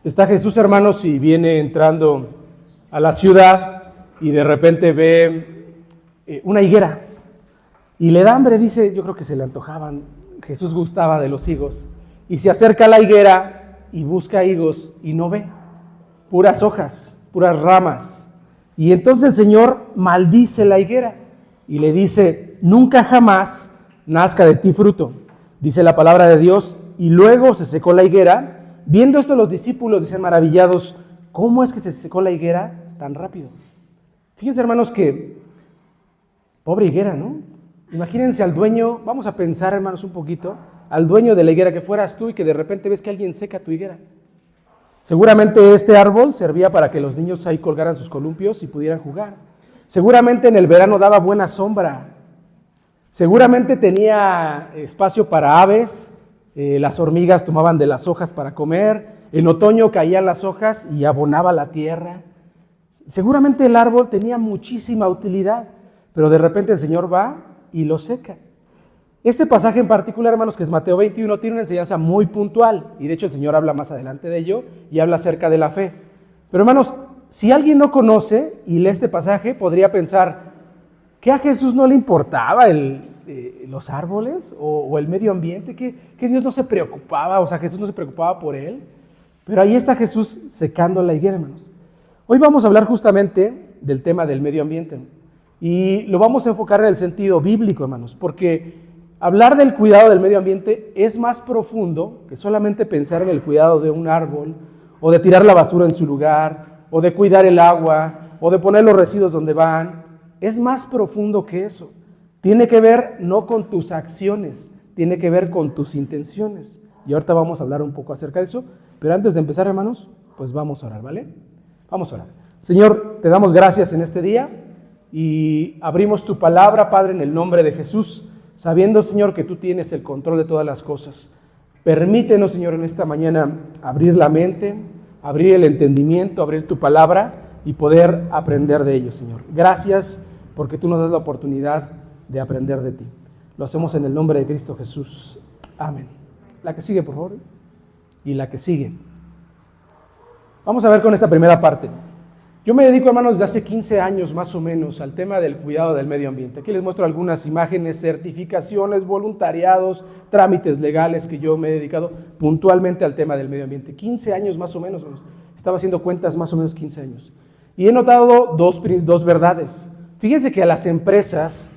Está Jesús, hermanos, y viene entrando a la ciudad y de repente ve una higuera y le da hambre, dice, yo creo que se le antojaban, Jesús gustaba de los higos, y se acerca a la higuera y busca higos y no ve, puras hojas, puras ramas. Y entonces el Señor maldice la higuera y le dice, nunca jamás nazca de ti fruto, dice la palabra de Dios, y luego se secó la higuera. Viendo esto los discípulos dicen maravillados, ¿cómo es que se secó la higuera tan rápido? Fíjense, hermanos, que pobre higuera, ¿no? Imagínense al dueño, vamos a pensar, hermanos, un poquito, al dueño de la higuera, que fueras tú y que de repente ves que alguien seca tu higuera. Seguramente este árbol servía para que los niños ahí colgaran sus columpios y pudieran jugar. Seguramente en el verano daba buena sombra. Seguramente tenía espacio para aves. Las hormigas tomaban de las hojas para comer, en otoño caían las hojas y abonaba la tierra. Seguramente el árbol tenía muchísima utilidad, pero de repente el Señor va y lo seca. Este pasaje en particular, hermanos, que es Mateo 21, tiene una enseñanza muy puntual, y de hecho el Señor habla más adelante de ello y habla acerca de la fe. Pero hermanos, si alguien no conoce y lee este pasaje, podría pensar, ¿que a Jesús no le importaba los árboles o el medio ambiente? ¿Que Dios no se preocupaba? O sea, Jesús no se preocupaba por él. Pero ahí está Jesús secando la higuera, hermanos. Hoy vamos a hablar justamente del tema del medio ambiente. Y lo vamos a enfocar en el sentido bíblico, hermanos, porque hablar del cuidado del medio ambiente es más profundo que solamente pensar en el cuidado de un árbol, o de tirar la basura en su lugar, o de cuidar el agua, o de poner los residuos donde van. Es más profundo que eso. Tiene que ver no con tus acciones, tiene que ver con tus intenciones. Y ahorita vamos a hablar un poco acerca de eso. Pero antes de empezar, hermanos, pues vamos a orar, ¿vale? Vamos a orar. Señor, te damos gracias en este día y abrimos tu palabra, Padre, en el nombre de Jesús, sabiendo, Señor, que tú tienes el control de todas las cosas. Permítenos, Señor, en esta mañana abrir la mente, abrir el entendimiento, abrir tu palabra y poder aprender de ello, Señor. Gracias porque tú nos das la oportunidad de aprender de ti. Lo hacemos en el nombre de Cristo Jesús. Amén. La que sigue, por favor. Y la que sigue. Vamos a ver con esta primera parte. Yo me dedico, hermanos, desde hace 15 años más o menos al tema del cuidado del medio ambiente. Aquí les muestro algunas imágenes, certificaciones, voluntariados, trámites legales que yo me he dedicado puntualmente al tema del medio ambiente. 15 años más o menos, estaba haciendo cuentas, más o menos 15 años. Y he notado dos verdades. Fíjense que a las empresas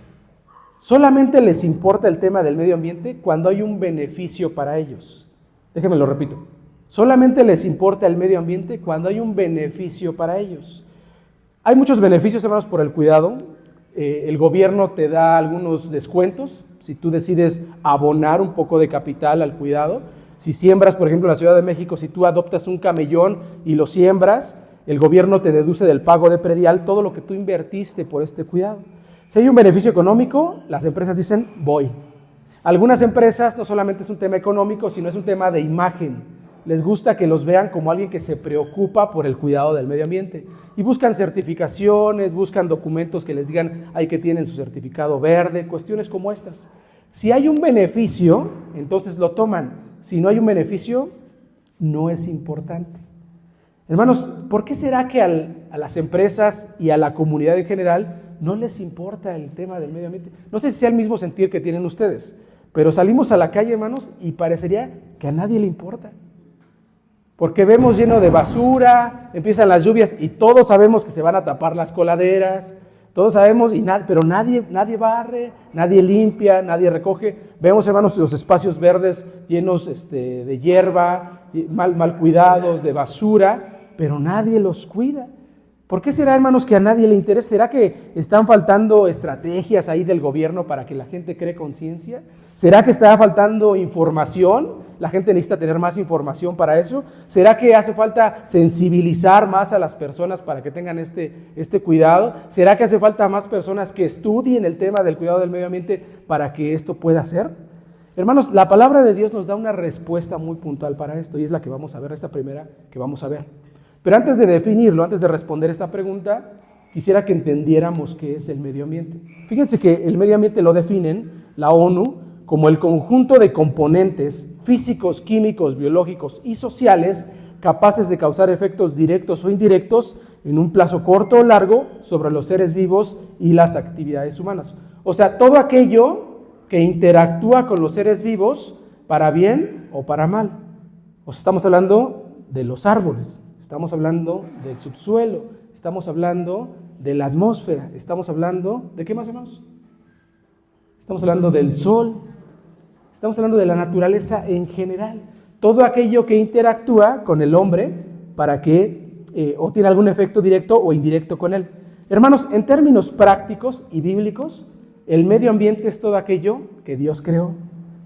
solamente les importa el tema del medio ambiente cuando hay un beneficio para ellos. Déjenme lo repito. Solamente les importa el medio ambiente cuando hay un beneficio para ellos. Hay muchos beneficios, hermanos, por el cuidado. El gobierno te da algunos descuentos si tú decides abonar un poco de capital al cuidado. Si siembras, por ejemplo, en la Ciudad de México, si tú adoptas un camellón y lo siembras, el gobierno te deduce del pago de predial todo lo que tú invertiste por este cuidado. Si hay un beneficio económico, las empresas dicen, voy. Algunas empresas no solamente es un tema económico, sino es un tema de imagen. Les gusta que los vean como alguien que se preocupa por el cuidado del medio ambiente. Y buscan certificaciones, buscan documentos que les digan, hay que tienen su certificado verde, cuestiones como estas. Si hay un beneficio, entonces lo toman. Si no hay un beneficio, no es importante. Hermanos, ¿por qué será que a las empresas y a la comunidad en general no les importa el tema del medio ambiente? No sé si sea el mismo sentir que tienen ustedes, pero salimos a la calle, hermanos, y parecería que a nadie le importa. Porque vemos lleno de basura, empiezan las lluvias y todos sabemos que se van a tapar las coladeras, todos sabemos, pero nadie barre, nadie limpia, nadie recoge. Vemos, hermanos, los espacios verdes llenos de hierba, mal cuidados, de basura, pero nadie los cuida. ¿Por qué será, hermanos, que a nadie le interesa? ¿Será que están faltando estrategias ahí del gobierno para que la gente cree conciencia? ¿Será que está faltando información? La gente necesita tener más información para eso. ¿Será que hace falta sensibilizar más a las personas para que tengan este cuidado? ¿Será que hace falta más personas que estudien el tema del cuidado del medio ambiente para que esto pueda ser? Hermanos, la palabra de Dios nos da una respuesta muy puntual para esto y es la que vamos a ver, esta primera que vamos a ver. Pero antes de definirlo, antes de responder esta pregunta, quisiera que entendiéramos qué es el medio ambiente. Fíjense que el medio ambiente lo definen la ONU como el conjunto de componentes físicos, químicos, biológicos y sociales capaces de causar efectos directos o indirectos en un plazo corto o largo sobre los seres vivos y las actividades humanas. O sea, todo aquello que interactúa con los seres vivos para bien o para mal. O sea, estamos hablando de los árboles, estamos hablando del subsuelo, estamos hablando de la atmósfera, estamos hablando, ¿de qué más, hermanos? Estamos hablando del sol, estamos hablando de la naturaleza en general. Todo aquello que interactúa con el hombre para que, o tiene algún efecto directo o indirecto con él. Hermanos, en términos prácticos y bíblicos, el medio ambiente es todo aquello que Dios creó,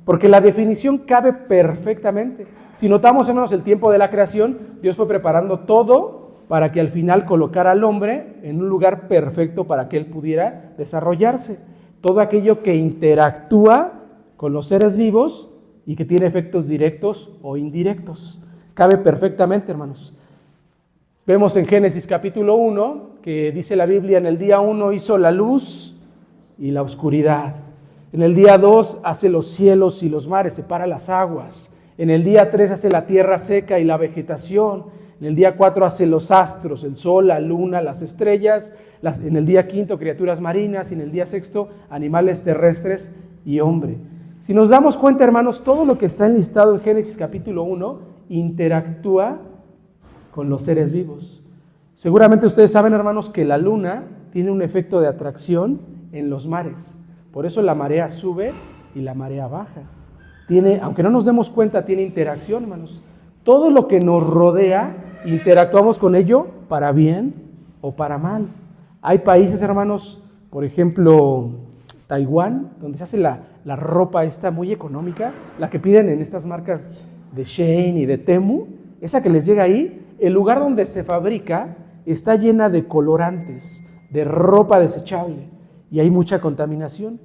porque la definición cabe perfectamente. Si notamos, hermanos, el tiempo de la creación, Dios fue preparando todo para que al final colocara al hombre en un lugar perfecto para que él pudiera desarrollarse. Todo aquello que interactúa con los seres vivos y que tiene efectos directos o indirectos. Cabe perfectamente, hermanos. Vemos en Génesis capítulo 1 que dice la Biblia: en el día 1 hizo la luz y la oscuridad. En el día 2 hace los cielos y los mares, separa las aguas. En el día 3 hace la tierra seca y la vegetación. En el día 4 hace los astros, el sol, la luna, las estrellas. En el día 5 criaturas marinas. Y en el día 6 animales terrestres y hombre. Si nos damos cuenta, hermanos, todo lo que está enlistado en Génesis capítulo 1 interactúa con los seres vivos. Seguramente ustedes saben, hermanos, que la luna tiene un efecto de atracción en los mares. Por eso la marea sube y la marea baja. Aunque no nos demos cuenta, tiene interacción, hermanos. Todo lo que nos rodea, interactuamos con ello para bien o para mal. Hay países, hermanos, por ejemplo, Taiwán, donde se hace la ropa esta muy económica, la que piden en estas marcas de Shein y de Temu, esa que les llega ahí, el lugar donde se fabrica está llena de colorantes, de ropa desechable, y hay mucha contaminación.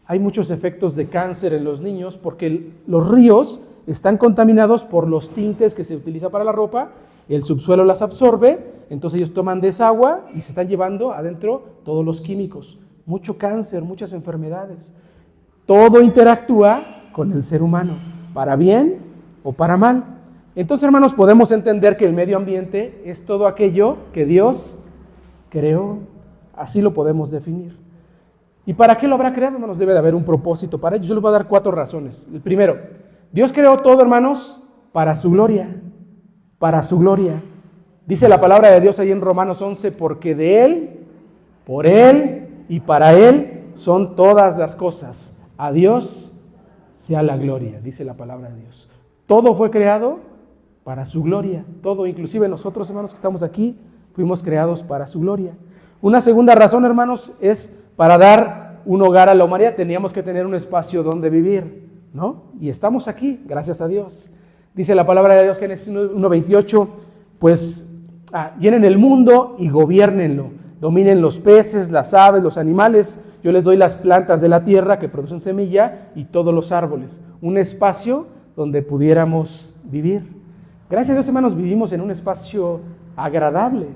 Hay muchos efectos de cáncer en los niños porque los ríos están contaminados por los tintes que se utiliza para la ropa, el subsuelo las absorbe, entonces ellos toman de esa agua y se están llevando adentro todos los químicos. Mucho cáncer, muchas enfermedades. Todo interactúa con el ser humano, para bien o para mal. Entonces, hermanos, podemos entender que el medio ambiente es todo aquello que Dios creó. Así lo podemos definir. ¿Y para qué lo habrá creado, hermanos? Debe de haber un propósito para ello. Yo les voy a dar 4 razones. El primero, Dios creó todo, hermanos, para su gloria. Para su gloria. Dice la palabra de Dios ahí en Romanos 11, porque de Él, por Él y para Él son todas las cosas. A Dios sea la gloria, dice la palabra de Dios. Todo fue creado para su gloria. Todo, inclusive nosotros, hermanos, que estamos aquí, fuimos creados para su gloria. Una segunda razón, hermanos, es para dar un hogar a la humanidad. Teníamos que tener un espacio donde vivir, ¿no? Y estamos aquí, gracias a Dios. Dice la palabra de Dios, Génesis 1:28, pues llenen el mundo y gobiernenlo. Dominen los peces, las aves, los animales. Yo les doy las plantas de la tierra que producen semilla y todos los árboles. Un espacio donde pudiéramos vivir. Gracias a Dios, hermanos, vivimos en un espacio agradable.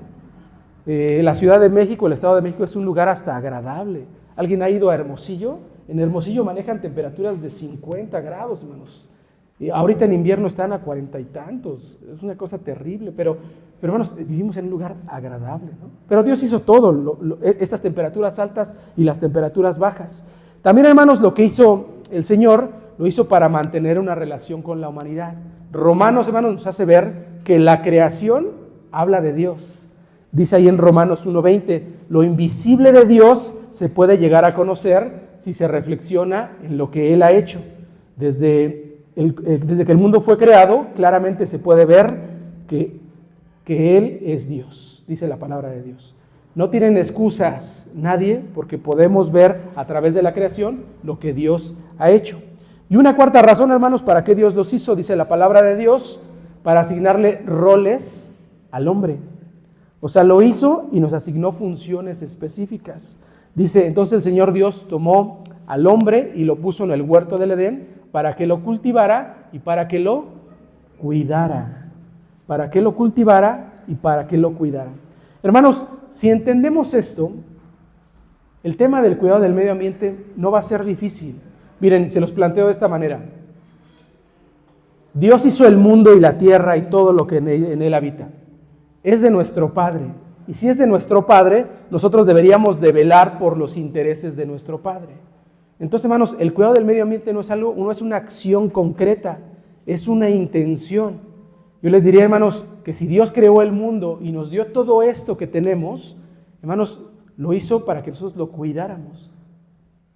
La Ciudad de México, el Estado de México es un lugar hasta agradable. ¿Alguien ha ido a Hermosillo? En Hermosillo manejan temperaturas de 50 grados, hermanos. Y ahorita en invierno están a 40 y tantos. Es una cosa terrible, pero hermanos, vivimos en un lugar agradable, ¿no? Pero Dios hizo todo, estas temperaturas altas y las temperaturas bajas. También, hermanos, lo que hizo el Señor, lo hizo para mantener una relación con la humanidad. Romanos, hermanos, nos hace ver que la creación habla de Dios. Dice ahí en Romanos 1:20, lo invisible de Dios se puede llegar a conocer si se reflexiona en lo que Él ha hecho. Desde que el mundo fue creado, claramente se puede ver que Él es Dios, dice la palabra de Dios. No tienen excusas nadie, porque podemos ver a través de la creación lo que Dios ha hecho. Y una cuarta razón, hermanos, para qué Dios los hizo, dice la palabra de Dios, para asignarle roles al hombre. O sea, lo hizo y nos asignó funciones específicas. Dice, entonces el Señor Dios tomó al hombre y lo puso en el huerto del Edén para que lo cultivara y para que lo cuidara. Para que lo cultivara y para que lo cuidara. Hermanos, si entendemos esto, el tema del cuidado del medio ambiente no va a ser difícil. Miren, se los planteo de esta manera. Dios hizo el mundo y la tierra y todo lo que en él habita. Es de nuestro Padre. Y si es de nuestro Padre, nosotros deberíamos de velar por los intereses de nuestro Padre. Entonces, hermanos, el cuidado del medio ambiente no es una acción concreta, es una intención. Yo les diría, hermanos, que si Dios creó el mundo y nos dio todo esto que tenemos, hermanos, lo hizo para que nosotros lo cuidáramos.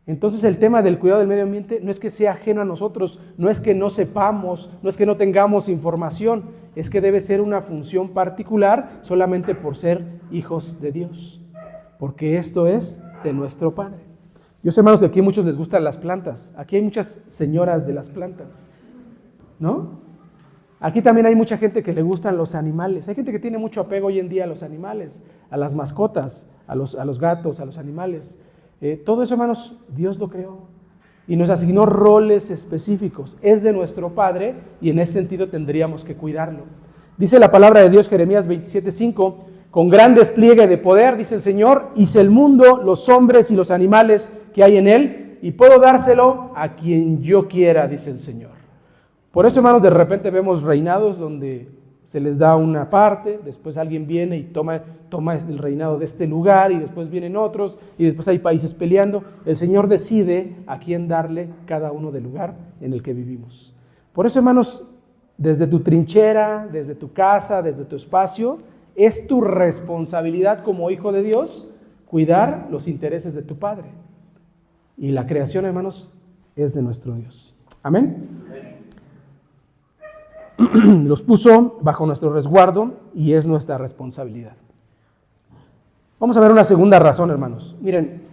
Entonces el tema del cuidado del medio ambiente no es que sea ajeno a nosotros, no es que no sepamos, no es que no tengamos información, es que debe ser una función particular solamente por ser hijos de Dios, porque esto es de nuestro Padre. Yo sé, hermanos, que aquí a muchos les gustan las plantas, aquí hay muchas señoras de las plantas, ¿no? Aquí también hay mucha gente que le gustan los animales, hay gente que tiene mucho apego hoy en día a los animales, a las mascotas, a los gatos, a los animales. Todo eso, hermanos, Dios lo creó y nos asignó roles específicos. Es de nuestro Padre y en ese sentido tendríamos que cuidarlo. Dice la palabra de Dios, Jeremías 27:5, con gran despliegue de poder, dice el Señor, hice el mundo, los hombres y los animales que hay en él y puedo dárselo a quien yo quiera, dice el Señor. Por eso, hermanos, de repente vemos reinados donde se les da una parte, después alguien viene y toma el reinado de este lugar y después vienen otros y después hay países peleando. El Señor decide a quién darle cada uno del lugar en el que vivimos. Por eso, hermanos, desde tu trinchera, desde tu casa, desde tu espacio, es tu responsabilidad como hijo de Dios cuidar los intereses de tu Padre. Y la creación, hermanos, es de nuestro Dios. Amén. Los puso bajo nuestro resguardo y es nuestra responsabilidad. Vamos a ver una segunda razón, hermanos. Miren,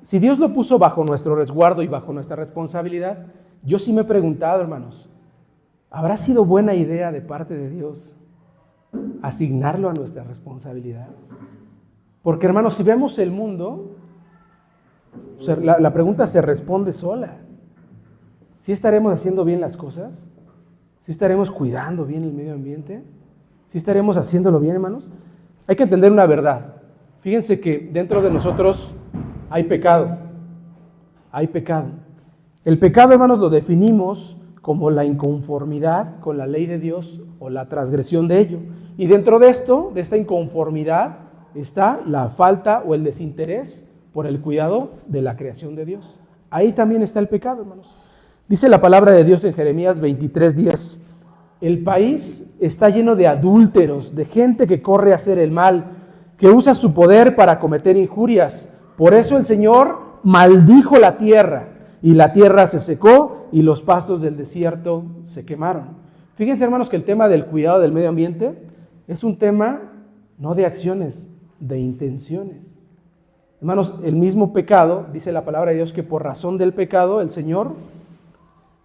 si Dios lo puso bajo nuestro resguardo y bajo nuestra responsabilidad, yo sí me he preguntado, hermanos, ¿habrá sido buena idea de parte de Dios asignarlo a nuestra responsabilidad? Porque, hermanos, si vemos el mundo, la pregunta se responde sola. ¿Sí estaremos haciendo bien las cosas? ¿Sí estaremos cuidando bien el medio ambiente? ¿Sí estaremos haciéndolo bien, hermanos? Hay que entender una verdad. Fíjense que dentro de nosotros hay pecado. Hay pecado. El pecado, hermanos, lo definimos como la inconformidad con la ley de Dios o la transgresión de ello. Y dentro de esto, de esta inconformidad, está la falta o el desinterés por el cuidado de la creación de Dios. Ahí también está el pecado, hermanos. Dice la palabra de Dios en Jeremías 23:10, el país está lleno de adúlteros, de gente que corre a hacer el mal, que usa su poder para cometer injurias. Por eso el Señor maldijo la tierra, y la tierra se secó, y los pastos del desierto se quemaron. Fíjense, hermanos, que el tema del cuidado del medio ambiente es un tema no de acciones, de intenciones. Hermanos, el mismo pecado, dice la palabra de Dios, que por razón del pecado el Señor,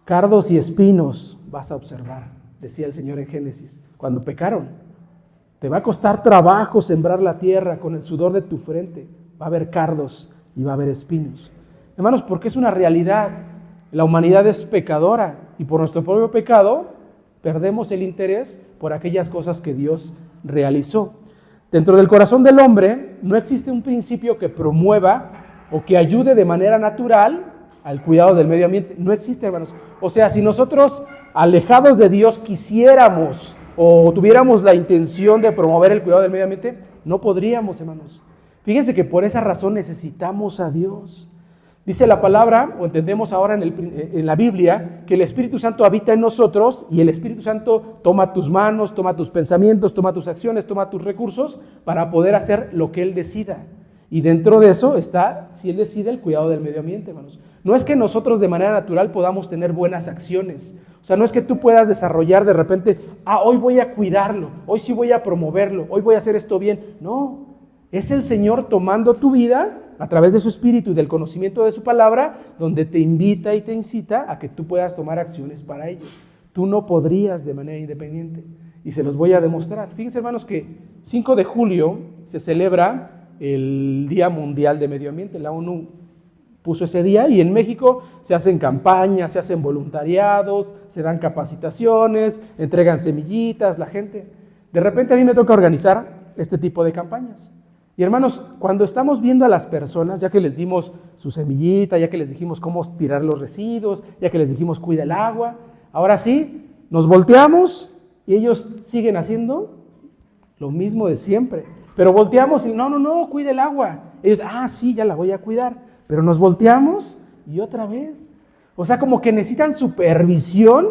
cardos y espinos vas a observar, decía el Señor en Génesis, cuando pecaron. Te va a costar trabajo sembrar la tierra con el sudor de tu frente. Va a haber cardos y va a haber espinos. Hermanos, porque es una realidad. La humanidad es pecadora y por nuestro propio pecado perdemos el interés por aquellas cosas que Dios realizó. Dentro del corazón del hombre no existe un principio que promueva o que ayude de manera natural al cuidado del medio ambiente. No existe, hermanos. O sea, si nosotros, alejados de Dios, quisiéramos o tuviéramos la intención de promover el cuidado del medio ambiente, no podríamos, hermanos. Fíjense que por esa razón necesitamos a Dios. Dice la palabra, o entendemos ahora en la Biblia, que el Espíritu Santo habita en nosotros y el Espíritu Santo toma tus manos, toma tus pensamientos, toma tus acciones, toma tus recursos para poder hacer lo que Él decida. Y dentro de eso está, si Él decide, el cuidado del medio ambiente, hermanos. No es que nosotros de manera natural podamos tener buenas acciones. O sea, no es que tú puedas desarrollar de repente, hoy voy a cuidarlo, hoy sí voy a promoverlo, hoy voy a hacer esto bien. No, es el Señor tomando tu vida a través de su Espíritu y del conocimiento de su palabra, donde te invita y te incita a que tú puedas tomar acciones para ello. Tú no podrías de manera independiente. Y se los voy a demostrar. Fíjense, hermanos, que 5 de julio se celebra el Día Mundial de Medio Ambiente. La ONU puso ese día y en México se hacen campañas, se hacen voluntariados, se dan capacitaciones, entregan semillitas, la gente. De repente a mí me toca organizar este tipo de campañas. Y hermanos, cuando estamos viendo a las personas, ya que les dimos su semillita, ya que les dijimos cómo tirar los residuos, ya que les dijimos cuida el agua, ahora sí, Nos volteamos y ellos siguen haciendo lo mismo de siempre. Pero volteamos y no, cuide el agua. Ellos, sí, ya la voy a cuidar. Pero nos volteamos y otra vez. O sea, como que necesitan supervisión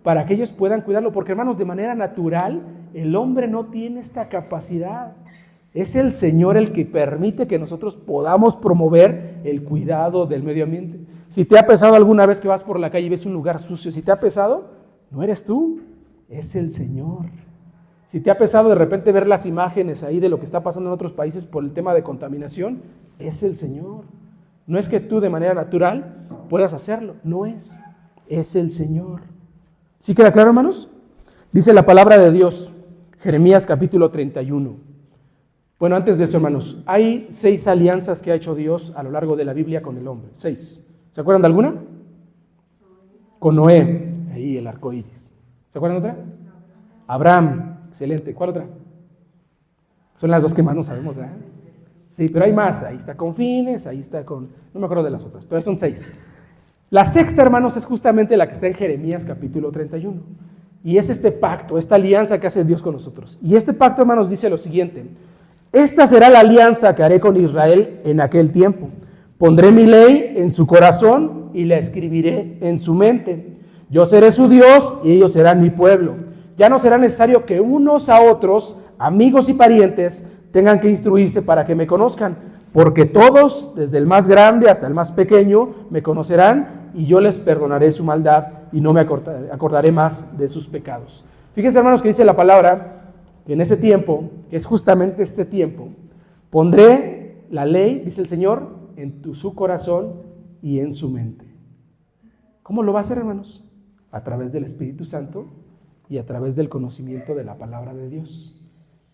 para que ellos puedan cuidarlo. Porque, hermanos, de manera natural, el hombre no tiene esta capacidad. Es el Señor el que permite que nosotros podamos promover el cuidado del medio ambiente. Si te ha pesado alguna vez que vas por la calle y ves un lugar sucio, si te ha pesado, no eres tú, es el Señor. Si te ha pesado de repente ver las imágenes ahí de lo que está pasando en otros países por el tema de contaminación, es el Señor. No es que tú de manera natural puedas hacerlo, no es el Señor. ¿Sí queda claro, hermanos? Dice la palabra de Dios, Jeremías capítulo 31. Bueno, antes de eso, hermanos, hay 6 alianzas que ha hecho Dios a lo largo de la Biblia con el hombre. 6. ¿Se acuerdan de alguna? Con Noé, ahí el arco iris. ¿Se acuerdan de otra? Abraham, excelente. ¿Cuál otra? Son las 2 que más no sabemos, ¿verdad? Sí, pero hay más. Ahí está con Fines, ahí está con... No me acuerdo de las otras, pero son 6. La sexta, hermanos, es justamente la que está en Jeremías capítulo 31. Y es este pacto, esta alianza que hace Dios con nosotros. Y este pacto, hermanos, dice lo siguiente: esta será la alianza que haré con Israel en aquel tiempo. Pondré mi ley en su corazón y la escribiré en su mente. Yo seré su Dios y ellos serán mi pueblo. Ya no será necesario que unos a otros, amigos y parientes, tengan que instruirse para que me conozcan, porque todos, desde el más grande hasta el más pequeño, me conocerán y yo les perdonaré su maldad y no me acordaré más de sus pecados. Fíjense, hermanos, que dice la palabra que en ese tiempo, que es justamente este tiempo, pondré la ley, dice el Señor, en su corazón y en su mente. ¿Cómo lo va a hacer, hermanos? A través del Espíritu Santo y a través del conocimiento de la palabra de Dios.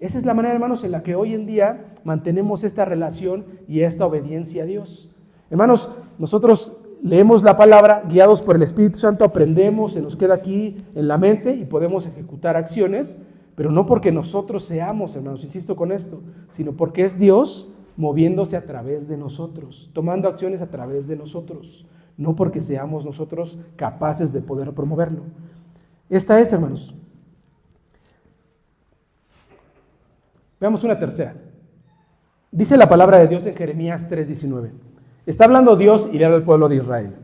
Esa es la manera, hermanos, en la que hoy en día mantenemos esta relación y esta obediencia a Dios. Hermanos, nosotros leemos la palabra, guiados por el Espíritu Santo, aprendemos, se nos queda aquí en la mente y podemos ejecutar acciones, pero no porque nosotros seamos, hermanos, insisto con esto, sino porque es Dios moviéndose a través de nosotros, tomando acciones a través de nosotros, no porque seamos nosotros capaces de poder promoverlo. Esta es, hermanos. Veamos una tercera. Dice la palabra de Dios en Jeremías 3:19. Está hablando Dios y le habla al pueblo de Israel.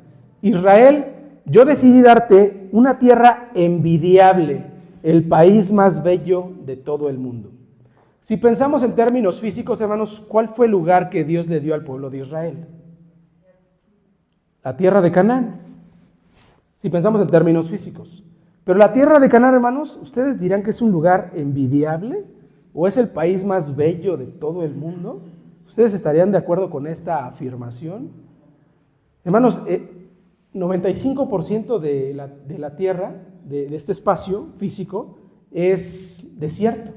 Israel, yo decidí darte una tierra envidiable, el país más bello de todo el mundo. Si pensamos en términos físicos, hermanos, ¿cuál fue el lugar que Dios le dio al pueblo de Israel? La tierra de Canaán. Si pensamos en términos físicos. Pero la tierra de Canaán, hermanos, ¿ustedes dirán que es un lugar envidiable? ¿O es el país más bello de todo el mundo? ¿Ustedes estarían de acuerdo con esta afirmación? Hermanos, 95% de la tierra, de este espacio físico, es desierto,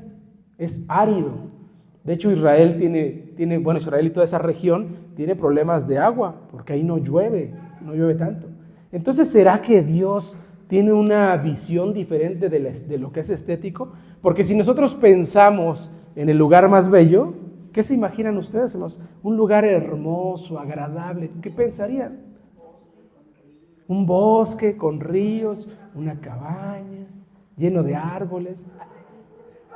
es árido. De hecho, Israel Israel y toda esa región tiene problemas de agua, porque ahí no llueve tanto. Entonces, ¿será que Dios tiene una visión diferente de lo que es estético? Porque si nosotros pensamos en el lugar más bello, ¿qué se imaginan ustedes, hermanos? Un lugar hermoso, agradable. ¿Qué pensarían? Un bosque con ríos, una cabaña, lleno de árboles,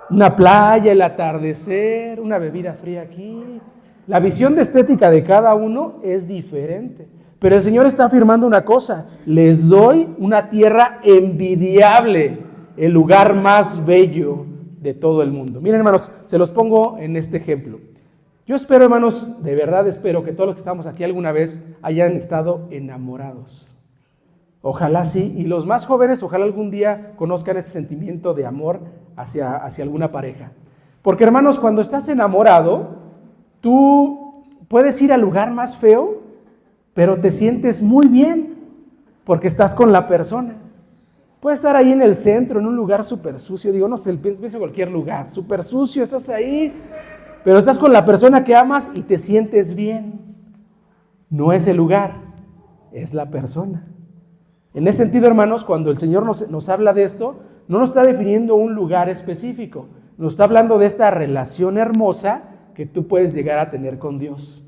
una playa, el atardecer, una bebida fría aquí. La visión de estética de cada uno es diferente. Pero el Señor está afirmando una cosa: les doy una tierra envidiable, el lugar más bello de todo el mundo. Miren, hermanos, se los pongo en este ejemplo. Yo espero, hermanos, de verdad espero que todos los que estamos aquí alguna vez hayan estado enamorados. Ojalá sí, y los más jóvenes, ojalá algún día conozcan este sentimiento de amor hacia alguna pareja. Porque, hermanos, cuando estás enamorado, tú puedes ir al lugar más feo, pero te sientes muy bien porque estás con la persona. Puedes estar ahí en el centro, en un lugar súper sucio, no sé, pienso en cualquier lugar, súper sucio, estás ahí, pero estás con la persona que amas y te sientes bien. No es el lugar, es la persona. En ese sentido, hermanos, cuando el Señor nos habla de esto, no nos está definiendo un lugar específico, nos está hablando de esta relación hermosa que tú puedes llegar a tener con Dios.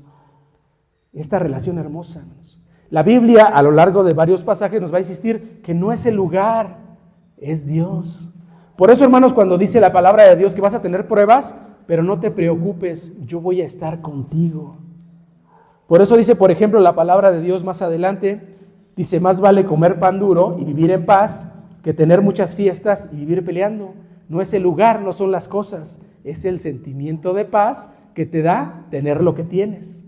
Esta relación hermosa, hermanos. La Biblia, a lo largo de varios pasajes, nos va a insistir que no es el lugar, Es Dios. Por eso, hermanos, cuando dice la palabra de Dios que vas a tener pruebas, pero no te preocupes, yo voy a estar contigo. Por eso dice, por ejemplo, la palabra de Dios más adelante, dice, más vale comer pan duro y vivir en paz que tener muchas fiestas y vivir peleando. No es el lugar, no son las cosas, es el sentimiento de paz que te da tener lo que tienes.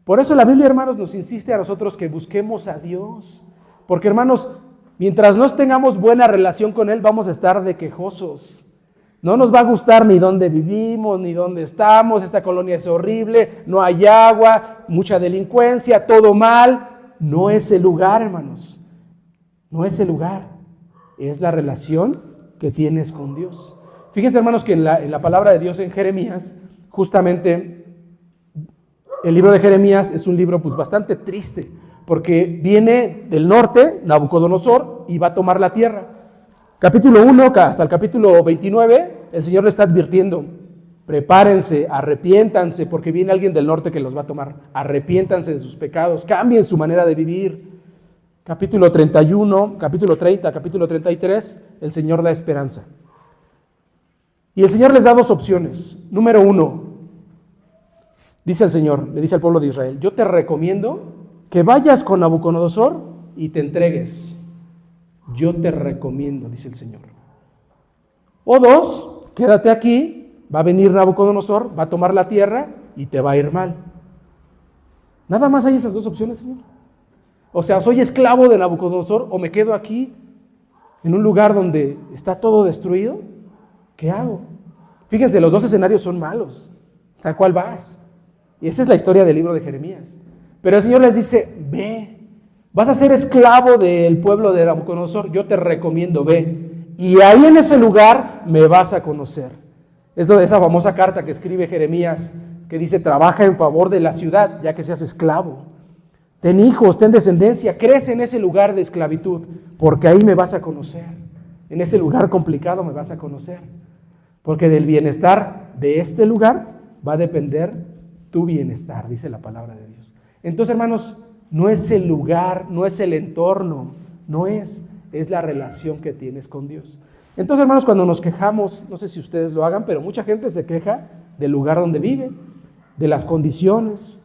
Por eso la Biblia, hermanos, nos insiste a nosotros que busquemos a Dios. Porque, hermanos, mientras no tengamos buena relación con Él, vamos a estar de quejosos. No nos va a gustar ni dónde vivimos, ni dónde estamos, esta colonia es horrible, no hay agua, mucha delincuencia, todo mal. No es el lugar, hermanos, no es el lugar, es la relación que tienes con Dios. Fíjense, hermanos, que en la palabra de Dios en Jeremías, justamente el libro de Jeremías es un libro pues bastante triste, porque viene del norte, Nabucodonosor, y va a tomar la tierra. Capítulo 1 hasta el capítulo 29, el Señor le está advirtiendo, prepárense, arrepiéntanse, porque viene alguien del norte que los va a tomar. Arrepiéntanse de sus pecados, cambien su manera de vivir. Capítulo 31, capítulo 30, capítulo 33, el Señor da esperanza. Y el Señor les da dos opciones. Número 1, dice el Señor, le dice al pueblo de Israel, yo te recomiendo que vayas con Nabucodonosor y te entregues. Yo te recomiendo, dice el Señor. O 2, quédate aquí, va a venir Nabucodonosor, va a tomar la tierra y te va a ir mal. Nada más hay esas dos opciones, Señor. O sea, soy esclavo de Nabucodonosor o me quedo aquí en un lugar donde está todo destruido. ¿Qué hago? Fíjense, los dos escenarios son malos. O sea, ¿cuál vas? Y esa es la historia del libro de Jeremías. Pero el Señor les dice, ve. Vas a ser esclavo del pueblo de Nabucodonosor, yo te recomiendo, ve. Y ahí en ese lugar me vas a conocer. Es de esa famosa carta que escribe Jeremías, que dice, trabaja en favor de la ciudad, ya que seas esclavo. Ten hijos, ten descendencia, crece en ese lugar de esclavitud, porque ahí me vas a conocer. En ese lugar complicado me vas a conocer. Porque del bienestar de este lugar va a depender tu bienestar, dice la palabra de Dios. Entonces, hermanos, no es el lugar, no es el entorno, es la relación que tienes con Dios. Entonces, hermanos, cuando nos quejamos, no sé si ustedes lo hagan, pero mucha gente se queja del lugar donde vive, de las condiciones,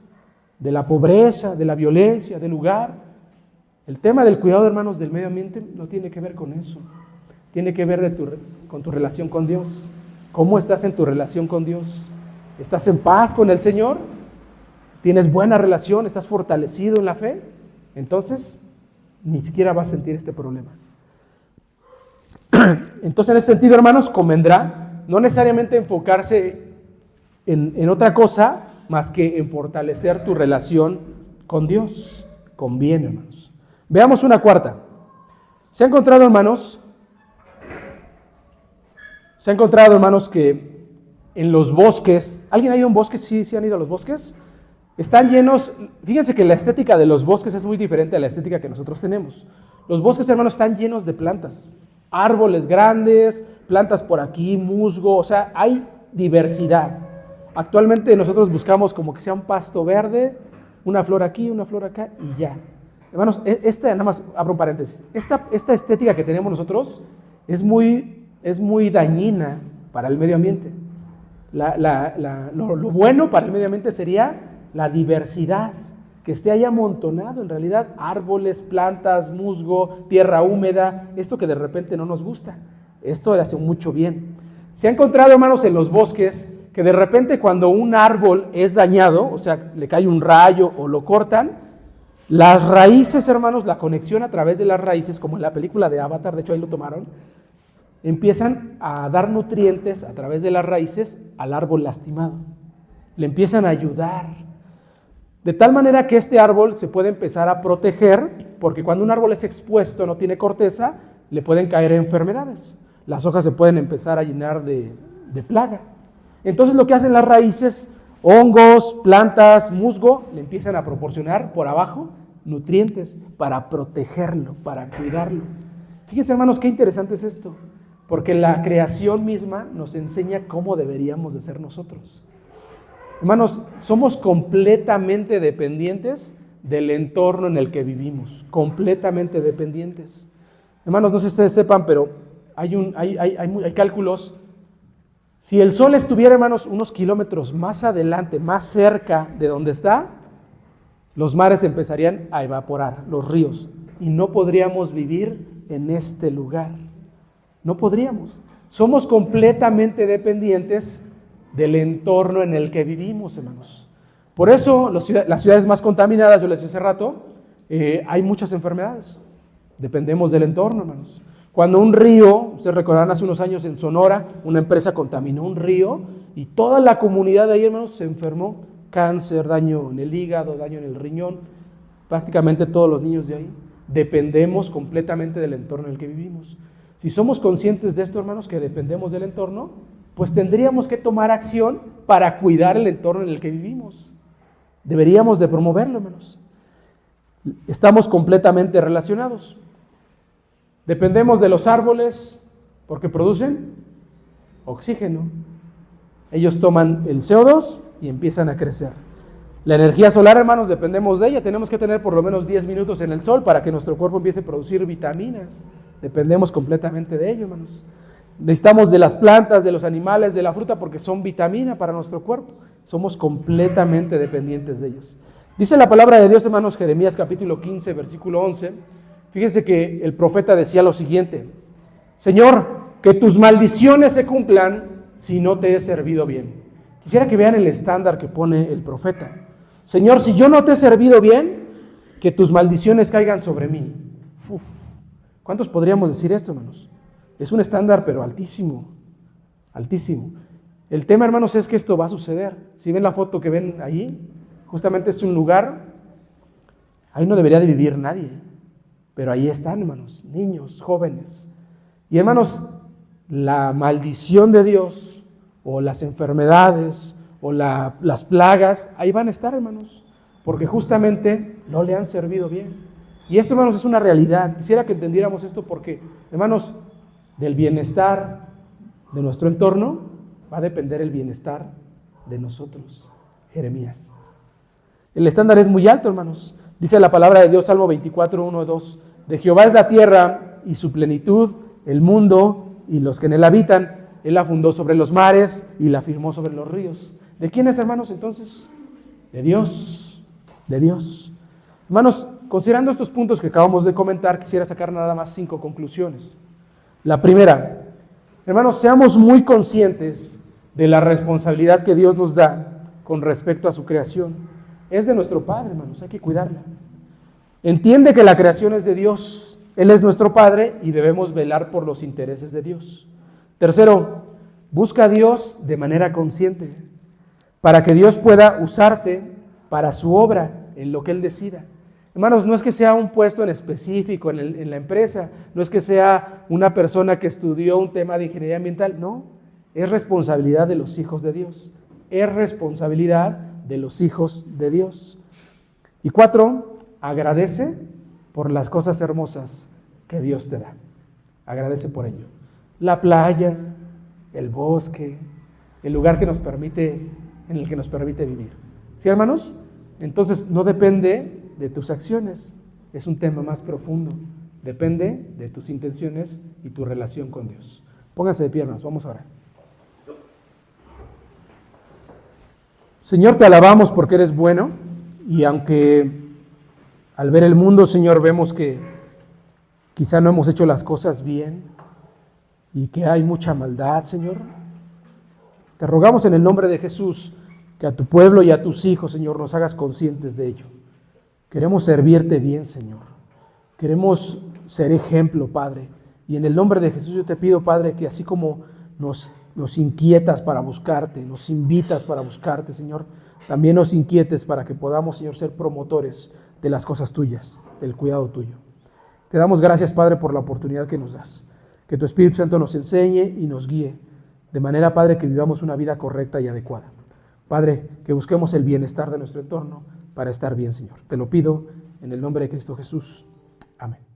de la pobreza, de la violencia, del lugar. El tema del cuidado, hermanos, del medio ambiente no tiene que ver con eso. Tiene que ver con tu relación con Dios. ¿Cómo estás en tu relación con Dios? ¿Estás en paz con el Señor? ¿Tienes buena relación? ¿Estás fortalecido en la fe? Entonces, ni siquiera vas a sentir este problema. Entonces, en ese sentido, hermanos, convendrá no necesariamente enfocarse en otra cosa más que en fortalecer tu relación con Dios. Conviene, hermanos. Veamos una cuarta. Se ha encontrado, hermanos, que en los bosques, ¿alguien ha ido a un bosque? ¿Sí han ido a los bosques? Están llenos, fíjense que la estética de los bosques es muy diferente a la estética que nosotros tenemos. Los bosques, hermanos, están llenos de plantas, árboles grandes, plantas por aquí, musgo, o sea, hay diversidad. Actualmente nosotros buscamos como que sea un pasto verde, una flor aquí, una flor acá y ya. Hermanos, nada más abro un paréntesis, esta estética que tenemos nosotros es muy dañina para el medio ambiente. Lo bueno para el medio ambiente sería la diversidad, que esté ahí amontonado, en realidad, árboles, plantas, musgo, tierra húmeda, esto que de repente no nos gusta, esto le hace mucho bien. Se ha encontrado, hermanos, en los bosques, que de repente cuando un árbol es dañado, o sea, le cae un rayo o lo cortan, las raíces, hermanos, la conexión a través de las raíces, como en la película de Avatar, de hecho ahí lo tomaron, empiezan a dar nutrientes a través de las raíces al árbol lastimado, le empiezan a ayudar. De tal manera que este árbol se puede empezar a proteger, porque cuando un árbol es expuesto, no tiene corteza, le pueden caer enfermedades. Las hojas se pueden empezar a llenar de plaga. Entonces lo que hacen las raíces, hongos, plantas, musgo, le empiezan a proporcionar por abajo nutrientes para protegerlo, para cuidarlo. Fíjense, hermanos, qué interesante es esto, porque la creación misma nos enseña cómo deberíamos de ser nosotros. Hermanos, somos completamente dependientes del entorno en el que vivimos, completamente dependientes. Hermanos, no sé si ustedes sepan, pero hay cálculos. Si el Sol estuviera, hermanos, unos kilómetros más adelante, más cerca de donde está, los mares empezarían a evaporar, los ríos, y no podríamos vivir en este lugar. No podríamos. Somos completamente dependientes del entorno en el que vivimos, hermanos. Por eso las ciudades más contaminadas, yo les decía hace rato, hay muchas enfermedades. Dependemos del entorno, hermanos. Cuando un río, ustedes recordarán hace unos años en Sonora, una empresa contaminó un río y toda la comunidad de ahí, hermanos, se enfermó. Cáncer, daño en el hígado, daño en el riñón, prácticamente todos los niños de ahí. Dependemos completamente del entorno en el que vivimos. Si somos conscientes de esto, hermanos, que dependemos del entorno, pues tendríamos que tomar acción para cuidar el entorno en el que vivimos. Deberíamos de promoverlo, hermanos. Estamos completamente relacionados. Dependemos de los árboles porque producen oxígeno. Ellos toman el CO2 y empiezan a crecer. La energía solar, hermanos, dependemos de ella. Tenemos que tener por lo menos 10 minutos en el sol para que nuestro cuerpo empiece a producir vitaminas. Dependemos completamente de ello, hermanos. Necesitamos de las plantas, de los animales, de la fruta, porque son vitamina para nuestro cuerpo. Somos completamente dependientes de ellos. Dice la palabra de Dios, hermanos, Jeremías capítulo 15, versículo 11. Fíjense que el profeta decía lo siguiente: Señor, que tus maldiciones se cumplan si no te he servido bien. Quisiera que vean el estándar que pone el profeta. Señor, si yo no te he servido bien, que tus maldiciones caigan sobre mí. Uf. ¿Cuántos podríamos decir esto, hermanos? Es un estándar, pero altísimo, altísimo. El tema, hermanos, es que esto va a suceder. Si ven la foto que ven ahí, justamente es un lugar, ahí no debería de vivir nadie, pero ahí están, hermanos, niños, jóvenes. Y, hermanos, la maldición de Dios, o las enfermedades, o las plagas, ahí van a estar, hermanos, porque justamente no le han servido bien. Y esto, hermanos, es una realidad. Quisiera que entendiéramos esto porque, hermanos, del bienestar de nuestro entorno va a depender el bienestar de nosotros. Jeremías. El estándar es muy alto, hermanos. Dice la palabra de Dios, Salmo 24, 1, 2. De Jehová es la tierra y su plenitud, el mundo y los que en él habitan. Él la fundó sobre los mares y la firmó sobre los ríos. ¿De quién es, hermanos, entonces? De Dios. De Dios. Hermanos, considerando estos puntos que acabamos de comentar, quisiera sacar nada más 5 conclusiones. La primera, hermanos, seamos muy conscientes de la responsabilidad que Dios nos da con respecto a su creación. Es de nuestro Padre, hermanos, hay que cuidarla. Entiende que la creación es de Dios, Él es nuestro Padre y debemos velar por los intereses de Dios. Tercero, busca a Dios de manera consciente, para que Dios pueda usarte para su obra, en lo que Él decida. Hermanos, no es que sea un puesto en específico en la empresa, no es que sea una persona que estudió un tema de ingeniería ambiental, no, es responsabilidad de los hijos de Dios, es responsabilidad de los hijos de Dios. Y 4, agradece por las cosas hermosas que Dios te da, agradece por ello. La playa, el bosque, el lugar en el que nos permite vivir. ¿Sí, hermanos? Entonces no depende de tus acciones, es un tema más profundo, depende de tus intenciones y tu relación con Dios. Pónganse de pie, hermanos, vamos a orar. Señor, te alabamos porque eres bueno, y aunque al ver el mundo, Señor, vemos que quizá no hemos hecho las cosas bien y que hay mucha maldad, Señor, te rogamos en el nombre de Jesús que a tu pueblo y a tus hijos, Señor, nos hagas conscientes de ello. Queremos servirte bien, Señor. Queremos ser ejemplo, Padre. Y en el nombre de Jesús yo te pido, Padre, que así como nos inquietas para buscarte, nos invitas para buscarte, Señor, también nos inquietes para que podamos, Señor, ser promotores de las cosas tuyas, del cuidado tuyo. Te damos gracias, Padre, por la oportunidad que nos das. Que tu Espíritu Santo nos enseñe y nos guíe, de manera, Padre, que vivamos una vida correcta y adecuada. Padre, que busquemos el bienestar de nuestro entorno para estar bien, Señor. Te lo pido en el nombre de Cristo Jesús. Amén.